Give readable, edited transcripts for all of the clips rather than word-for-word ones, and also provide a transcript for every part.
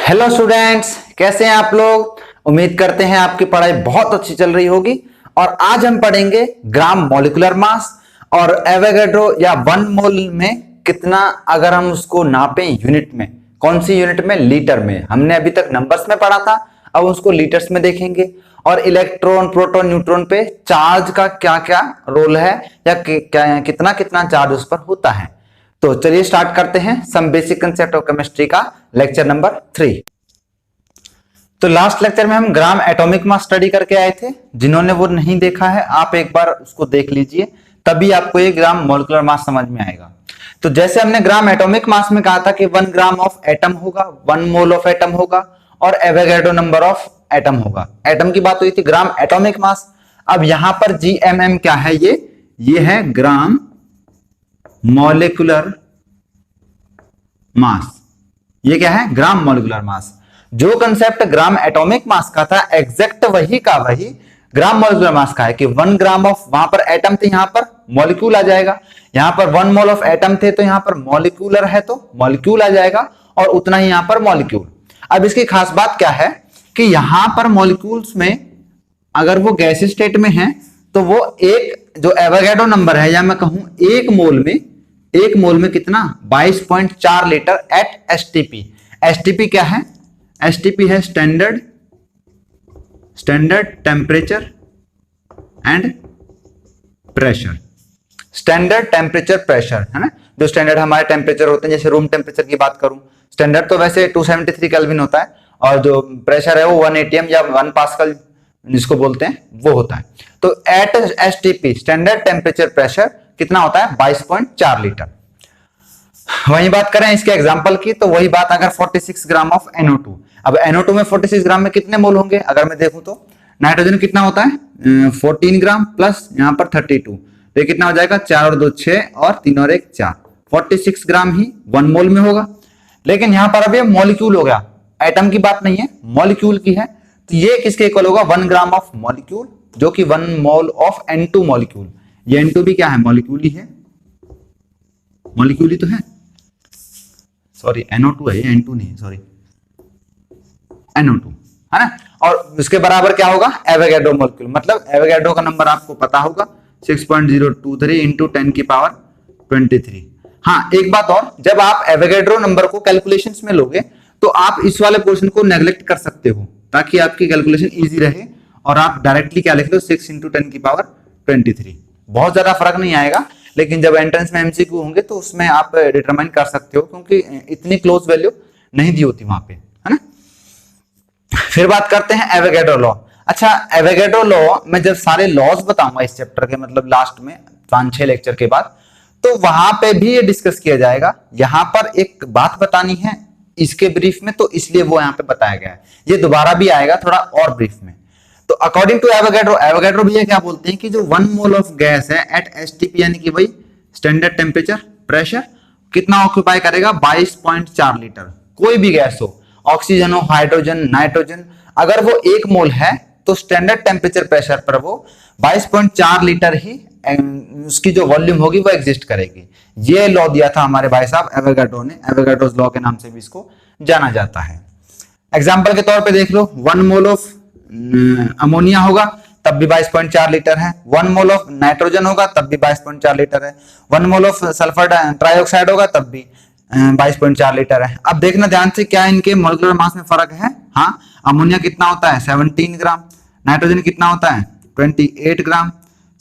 Hello students, कैसे हैं आप लोग। उम्मीद करते हैं आपकी पढ़ाई बहुत अच्छी चल रही होगी। और आज हम पढ़ेंगे ग्राम मॉलिक्यूलर मास और एवोगैड्रो या 1 मोल में कितना, अगर हम उसको नापें यूनिट में, कौन सी यूनिट में, लीटर में। हमने अभी तक नंबर्स में पढ़ा था, अब उसको लीटर्स में देखेंगे। और इलेक्ट्रॉन, प्रोटॉन, न्यूट्रॉन पे चार्ज का क्या क्या रोल है या कितना कितना चार्ज उस पर होता है। तो चलिए स्टार्ट करते हैं some basic concept of chemistry का लेक्चर नंबर 3। तो लास्ट लेक्चर में हम ग्राम एटॉमिक मास स्टडी करके आए थे। जिन्होंने वो नहीं देखा है आप एक बार उसको देख लीजिए, तभी आपको ये ग्राम मॉलिक्यूलर मास समझ में आएगा। तो जैसे हमने ग्राम एटॉमिक मास में कहा था कि 1 ग्राम ऑफ एटम होगा, 1 मोल ऑफ एटम होगा और एवोगैड्रो नंबर ऑफ एटम होगा। एटम की बात हुई थी, ग्राम एटॉमिक मास। अब यहां पर GMM क्या है, ये है ग्राम मॉलिक्यूलर मास। ये क्या है, ग्राम मॉलिक्यूलर मास। जो कंसेप्ट ग्राम एटॉमिक मास का था, एग्जैक्ट वही का वही ग्राम मॉलिक्यूलर मास का है कि 1 ग्राम ऑफ, वहां पर एटम थे, यहां पर मॉलिक्यूल आ जाएगा। यहां पर 1 मोल ऑफ एटम थे तो यहां पर मॉलिक्यूलर है तो मॉलिक्यूल आ जाएगा, और उतना ही यहां पर मॉलिक्यूल। अब इसकी खास बात क्या है कि यहां पर मॉलिक्यूल्स में अगर वो गैसीय स्टेट में है तो वो एक जो एवोगैड्रो नंबर है, या मैं कहूं एक मोल में कितना, 22.4 लीटर एट एसटीपी। एसटीपी क्या है, एसटीपी है standard temperature and pressure. Standard temperature pressure है ना, जो स्टैंडर्ड हमारे टेम्परेचर होते हैं। जैसे रूम टेम्परेचर की बात करूं, स्टैंडर्ड तो वैसे 273 केल्विन होता है, और जो प्रेशर है वो 1 atm या 1 पास्कल जिसको बोलते हैं वो होता है। तो at STP standard temperature pressure कितना होता है, 22.4 लीटर। वही बात करें इसके एग्जांपल की, तो वही बात अगर 46 ग्राम ऑफ NO2। अब NO2 में 46 ग्राम में कितने मोल होंगे, अगर मैं देखूं तो नाइट्रोजन कितना होता है, 14 ग्राम प्लस यहाँ पर 32, तो ये कितना हो जाएगा, 4 और 2 6 और 3 और 1 4, 46 ग्राम ही 1 मोल में होगा। लेकिन यहाँ पर अब ये मॉलिक्यूल हो गया, एटम की बात नहीं है, मॉलिक्यूल की है। तो ये किसके इक्वल होगा, 1 ग्राम ऑफ मॉलिक्यूल, जो कि 1 मोल ऑफ N2 मॉलिक्यूल। ये N2 भी क्या है, मॉलिक्यूल ही है, मॉलिक्यूल ही तो है। सॉरी NO2 है, ये N2 नहीं है, सॉरी NO2 है ना। और उसके बराबर क्या होगा, एवोगैड्रो मॉलिक्यूल। मतलब एवोगैड्रो का नंबर आपको पता होगा, 6.023 इंटू 10 की पावर 23। हाँ, एक बात और, जब आप एवोगैड्रो नंबर को कैलकुलेशंस में लोगे तो आप इस वाले पोर्शन को नेग्लेक्ट कर सकते हो, ताकि आपकी कैलकुलेशन इजी रहे, और आप डायरेक्टली क्या लिख लो, 6 इंटू 10 की पावर 23। बहुत ज्यादा फर्क नहीं आएगा, लेकिन जब एंट्रेंस में MCQ होंगे तो उसमें आप डिटरमाइन कर सकते हो, क्योंकि इतनी क्लोज वैल्यू नहीं दी होती वहां पे, है ना। फिर बात करते हैं एवोगैड्रो लॉ। अच्छा, एवोगैड्रो लॉ में जब सारे लॉज बताऊंगा इस चैप्टर के, मतलब लास्ट में 5-6 लेक्चर के बाद, तो वहां पे भी ये डिस्कस किया जाएगा। यहां पर एक बात बतानी है इसके ब्रीफ में, तो इसलिए वो यहाँ पे बताया गया है। ये दोबारा भी आएगा थोड़ा और ब्रीफ में। तो अकॉर्डिंग टू एवोगैड्रो भैया क्या बोलते हैं कि जो 1 मोल ऑफ गैस है एट एसटीपी, यानी कि वही स्टैंडर्ड टेम्परेचर प्रेशर, कितना ऑक्यूपाई करेगा, 22.4 लीटर। कोई भी गैस हो, ऑक्सीजन हो, हाइड्रोजन, नाइट्रोजन, अगर वो 1 मोल है तो स्टैंडर्ड टेम्परेचर प्रेशर पर वो 22.4 लीटर ही उसकी जो वॉल्यूम होगी वो एग्जिस्ट करेगी। ये लॉ दिया था हमारे भाई साहब एवोगैड्रो ने, एवोगैड्रोस लॉ के नाम से भी इसको जाना जाता है। एग्जाम्पल के तौर पे देख लो, 1 मोल ऑफ अमोनिया होगा तब भी 22.4 लीटर है, 1 मोल ऑफ नाइट्रोजन होगा तब भी 22.4 लीटर है, 1 मोल ऑफ सल्फर ट्राइऑक्साइड होगा तब भी 22.4 लीटर है। अब देखना ध्यान से, क्या इनके मॉलिक्यूलर मास में फर्क है। हाँ, अमोनिया कितना होता है, 17 ग्राम, नाइट्रोजन कितना होता है, 28 ग्राम,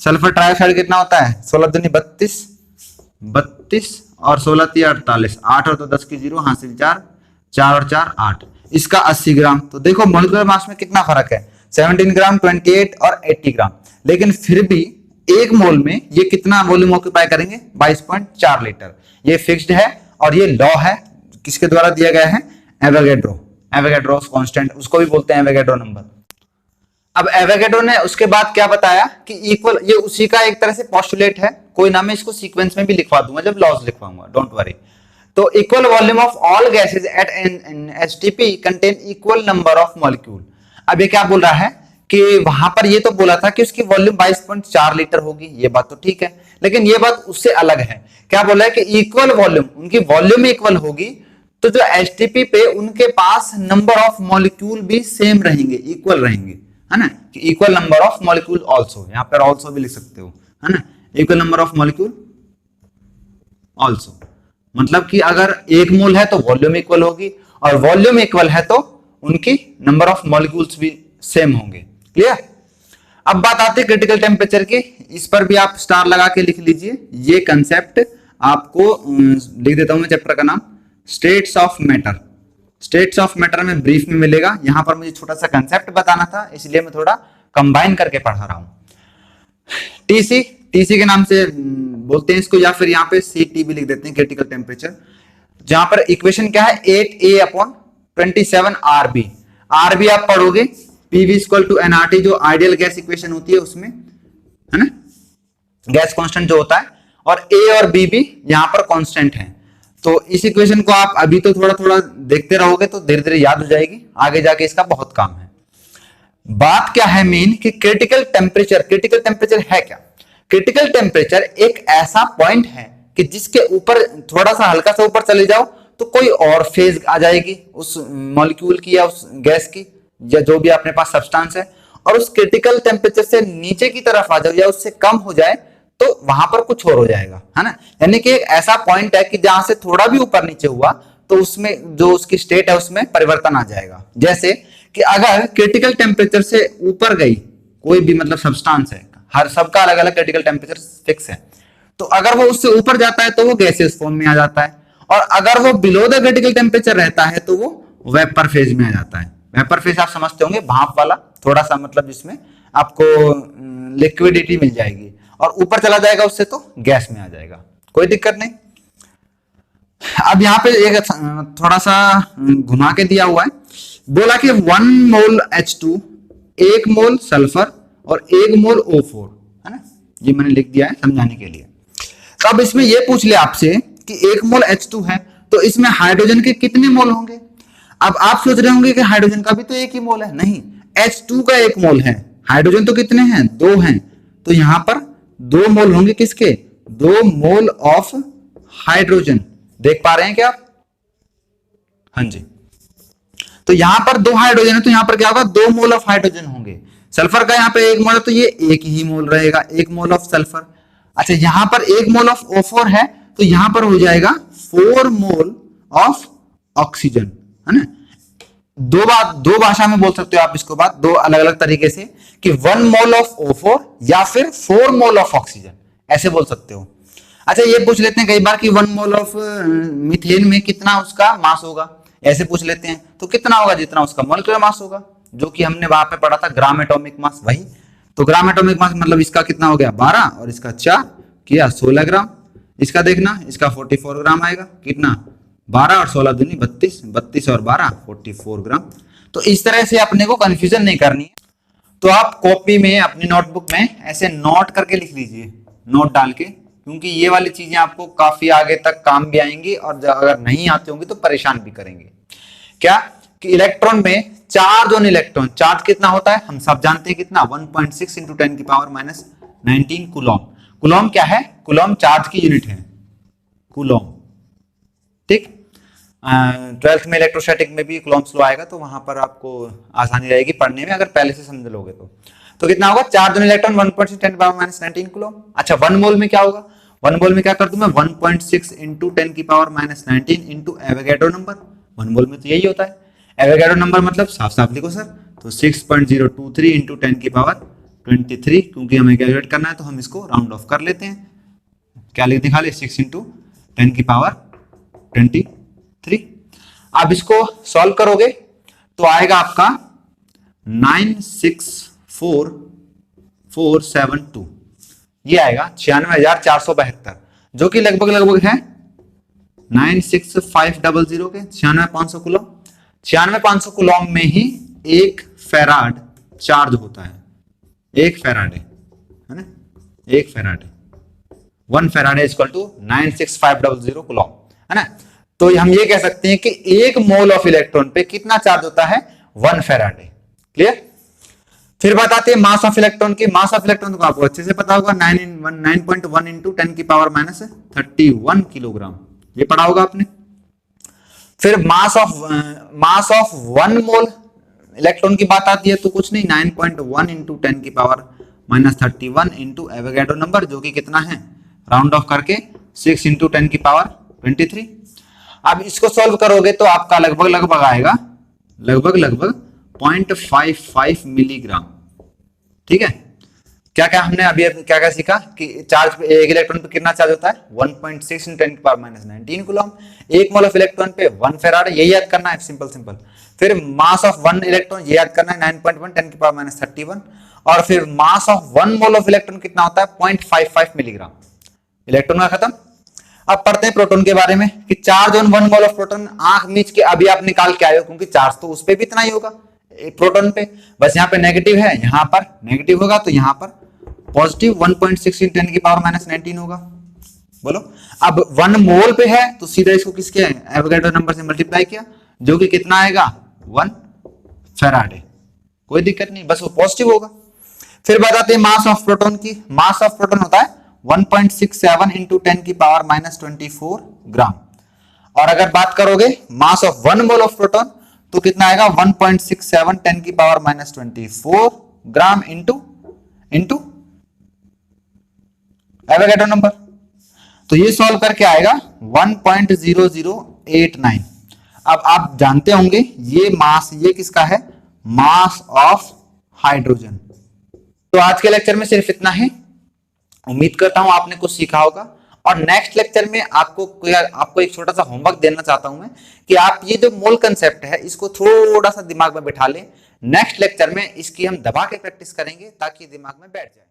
सल्फर ट्राइऑक्साइड कितना होता है, 16 दूनी 32 और 16 × 48, 8 और 2 10 की 0 हासिल 4, 4 और 4 8, इसका 80 ग्राम। तो देखो मॉलिक्यूलर मास में कितना फर्क है, 17 ग्राम, 28 और 80 ग्राम। लेकिन फिर भी 1 मोल में ये कितना वॉल्यूम ऑक्यूपाई करेंगे, 22.4 लीटर। ये फिक्स्ड है और ये लॉ है, किसके द्वारा दिया गया है, एवोगैड्रो कांस्टेंट, उसको भी बोलते हैं एवोगैड्रो नंबर। अब एवोगैड्रो ने उसके बाद क्या बताया कि इक्वल, ये उसी का एक तरह से पोस्टुलेट है, कोई ना मैं इसको सीक्वेंस में भी लिखवा दूंगा जब लॉज लिखवाऊंगा, डोंट वरी। तो equal volume of all gases at STP contain equal number of molecule. अब ये क्या बोल रहा है कि वहां पर ये तो बोला था कि उसकी वॉल्यूम 22.4 लीटर होगी, ये बात तो ठीक है, लेकिन ये बात उससे अलग है। क्या बोला है कि इक्वल वॉल्यूम, उनकी वॉल्यूम इक्वल होगी तो जो एचटीपी पे उनके पास नंबर ऑफ मॉलिक्यूल भी सेम रहेंगे, इक्वल रहेंगे, है ना, कि equal number of molecule also, यहां पर ऑल्सो भी लिख सकते हो, है ना, equal number of molecule also, मतलब कि अगर 1 मोल है तो वॉल्यूम इक्वल होगी, और वॉल्यूम इक्वल है तो उनकी नंबर ऑफ मॉलिक्यूल्स भी सेम होंगे। क्लियर। अब बात आती है क्रिटिकल टेम्परेचर की, इस पर भी आप स्टार लगा के लिख लीजिए, ये कंसेप्ट आपको लिख देता हूं मैं चैप्टर का नाम, states of matter. States of matter में ब्रीफ में मिलेगा, यहां पर मुझे छोटा सा कंसेप्ट बताना था, इसलिए मैं थोड़ा कंबाइन करके पढ़ा रहा हूं। टीसी, टीसी के नाम से बोलते हैं इसको, या फिर यहाँ पे सीटी भी लिख देते हैं, क्रिटिकल टेम्परेचर, जहां पर इक्वेशन क्या है 8a/27 RB। RB आप पढ़ोगे PV = nRT, जो आइडियल गैस इक्वेशन होती है उसमें, है ना, गैस कांस्टेंट जो होता है, और A और B भी यहां पर कांस्टेंट है। तो इस इक्वेशन को आप अभी तो थोड़ा थोड़ा देखते रहोगे तो धीरे धीरे याद हो जाएगी, आगे जाके इसका बहुत काम है। बात क्या है मेन कि क्रिटिकल टेम्परेचर, क्रिटिकल टेम्परेचर है क्या? क्रिटिकल टेम्परेचर एक ऐसा पॉइंट है कि जिसके ऊपर थोड़ा सा हल्का सा ऊपर चले जाओ तो कोई और फेज आ जाएगी उस मॉलिक्यूल की या उस गैस की या जो भी अपने पास सब्सटेंस है, और उस क्रिटिकल टेम्परेचर से नीचे की तरफ आ जाओ या उससे कम हो जाए तो वहां पर कुछ और हो जाएगा, है ना। यानी कि एक ऐसा पॉइंट है कि जहां से थोड़ा भी ऊपर नीचे हुआ तो उसमें जो उसकी स्टेट है उसमें परिवर्तन आ जाएगा। जैसे कि अगर क्रिटिकल टेम्परेचर से ऊपर गई कोई भी मतलब सब्सटेंस है, हर सबका अलग अलग क्रिटिकल टेम्परेचर फिक्स है, तो अगर वो उससे ऊपर जाता है तो वो गैसियस फॉर्म में आ जाता है, और अगर वो बिलो द क्रिटिकल टेम्परेचर रहता है तो वो वेपर फेज में आ जाता है। वेपर फेज आप समझते होंगे, भाप वाला, थोड़ा सा मतलब जिसमें आपको लिक्विडिटी मिल जाएगी, और ऊपर चला जाएगा उससे तो गैस में आ जाएगा, कोई दिक्कत नहीं। अब यहाँ पे एक थोड़ा सा घुमा के दिया हुआ है, बोला कि 1 मोल H2, 1 मोल सल्फर और 1 मोल O4, है ना, ये मैंने लिख दिया है समझाने के लिए। तो अब इसमें ये पूछ ले आपसे कि 1 मोल H2 है तो इसमें हाइड्रोजन के कितने मोल होंगे। अब आप सोच रहे होंगे कि हाइड्रोजन का भी तो 1 ही मोल है, नहीं, H2 का 1 मोल है, हाइड्रोजन तो कितने हैं, 2 हैं, तो यहां पर 2 मोल होंगे किसके, 2 मोल ऑफ हाइड्रोजन। देख पा रहे हैं क्या आप? हाँ जी। तो यहां पर 2 हाइड्रोजन है तो यहां पर क्या होगा, 2 मोल ऑफ हाइड्रोजन होंगे। सल्फर का यहां पे 1 मोल है तो ये 1 ही मोल रहेगा, 1 मोल ऑफ सल्फर। अच्छा, यहां पर 1 मोल ऑफ O4 है तो यहां पर हो जाएगा 4 मोल ऑफ ऑक्सीजन, है ना। दो भाषा में बोल सकते हो आप इसको, बात दो अलग अलग तरीके से, कि 1 मोल ऑफ O4 या फिर 4 मोल ऑफ ऑक्सीजन, ऐसे बोल सकते हो। अच्छा, ये पूछ लेते हैं कई बार कि 1 मोल ऑफ मीथेन में कितना उसका मास होगा, ऐसे पूछ लेते हैं, तो कितना होगा, जितना उसका मॉलिक्यूलर मास होगा, जो कि हमने वहां पे पढ़ा था ग्राम एटॉमिक मास, वही। तो ग्राम एटॉमिक मास मतलब इसका कितना हो गया 12, और इसका 4 किया 16 ग्राम। इसका देखना, इसका 44 ग्राम आएगा, कितना 12 और 16 दूनी 32, 32 और 12 44 ग्राम। तो इस तरह से अपने को कंफ्यूजन नहीं करनी है, तो आप कॉपी में अपनी नोटबुक में ऐसे नोट करके लिख लीजिए, नोट डाल के, क्योंकि ये वाली चीजें आपको काफी आगे तक काम भी आएंगी, और अगर नहीं आती होंगी तो परेशान भी करेंगे। क्या कि इलेक्ट्रॉन में चार्ज ऑन इलेक्ट्रॉन, चार्ज कितना होता है हम सब जानते हैं, कितना 1.6 × 10⁻⁻19 कूलॉम। कूलॉम क्या है, कूलॉम चार्ज की यूनिट है, कूलॉम, ठीक। 12th में इलेक्ट्रोस्टैटिक में भी कूलॉम्स लॉ आएगा तो वहां पर आपको आसानी रहेगी पढ़ने में, अगर पहले से समझ लोगे तो कितना होगा, चार्ज ऑन इलेक्ट्रॉन 1.6 × 10⁻⁻19 कूलॉम। अच्छा, 1 मोल में क्या होगा, 1 मोल में क्या कर दूं मैं, 1.6 × 10⁻⁻19 इंटू एवोगैड्रो नंबर। 1 मोल में तो यही होता है, एवोगैड्रो नंबर मतलब साफ साफ लिखो सर, तो 6.023 × 10⁻23, क्योंकि हमें कैलकुलेट करना है तो हम इसको राउंड ऑफ कर लेते हैं। क्या लिख दिखा ले, 6 × 10⁻23। आप इसको सॉल्व करोगे तो आएगा आपका 964,472, ये आएगा 96,472, जो कि लगभग है 96500 के 96,500 कूलॉम। 96,500 कूलॉम में ही 1 फैराड चार्ज होता है, 1 फैराडे, है ना, 1 Faraday, 1 Faraday equal to 96500 coulomb, है ना। तो हम ये कह सकते हैं कि 1 मोल ऑफ इलेक्ट्रॉन पे कितना चार्ज होता है, 1 फैराडे। क्लियर। फिर बात आती है मास ऑफ इलेक्ट्रॉन की। मास ऑफ इलेक्ट्रॉन को आपको अच्छे से पता होगा, 9.1 × 10⁻31 किलोग्राम, ये पढ़ा होगा आपने। फिर मास ऑफ 1 मोल इलेक्ट्रॉन की बात आती है तो कुछ नहीं, 9.1 इंटू 10 की पावर -31 इंटू एवोगैड्रो नंबर, जो कि कितना है, राउंड ऑफ करके 6 इंटू 10 की पावर 23। अब इसको सॉल्व करोगे तो आपका लगभग आएगा लगभग 0.55 मिलीग्राम। ठीक है, क्या क्या हमने अभी क्या क्या सीखा कि चार्ज पे एक इलेक्ट्रॉन पे कितना चार्ज होता है, 1.6 इंटू 10 की power -19 coulomb. 1 mole of electron पे 1 फेराड, यही याद करना है, सिंपल। फिर मास ऑफ 1 इलेक्ट्रॉन, ये याद करना है, 9.1 10 की पावर -31। और फिर mass of 1 mole of electron कितना होता है, 0.55 मिलीग्राम। इलेक्ट्रॉन का खत्म। अब पढ़ते हैं प्रोटॉन के बारे में कि charge on 1 mole of proton, आंख मीच के अभी आप निकाल के आए हो, क्योंकि चार्ज तो उस पे भी इतना ही होगा प्रोटॉन पे, बस यहाँ पे नेगेटिव है, यहाँ पर नेगेटिव होगा, तो यहाँ पर पॉजिटिव 1.6 × 10 की पावर -19 होगा। बोलो, अब 1 मोल पे है तो सीधा इसको किसके एवोगैड्रो नंबर से मल्टीप्लाई किया, जो कि कितना आएगा, 1 फेराडे। कोई दिक्कत नहीं, बस वो पॉजिटिव होगा। फिर बताते हैं मास ऑफ प्रोटॉन की। मास ऑफ प्रोटॉन होता है 1.67 इंटू 10 की पावर -24 ग्राम। और अगर बात करोगे mass of 1 mole of proton तो कितना आएगा, 1.67 10 की power -24 gram into Avogadro number. तो ये सॉल्व करके आएगा 1.0089। अब आप जानते होंगे ये मास, ये किसका है, मास ऑफ हाइड्रोजन। तो आज के लेक्चर में सिर्फ इतना ही। उम्मीद करता हूं आपने कुछ सीखा होगा, और नेक्स्ट लेक्चर में आपको एक छोटा सा होमवर्क देना चाहता हूं मैं, कि आप ये जो मोल कंसेप्ट है इसको थोड़ा सा दिमाग में बिठा लें। नेक्स्ट लेक्चर में इसकी हम दबा के प्रैक्टिस करेंगे ताकि दिमाग में बैठ जाए।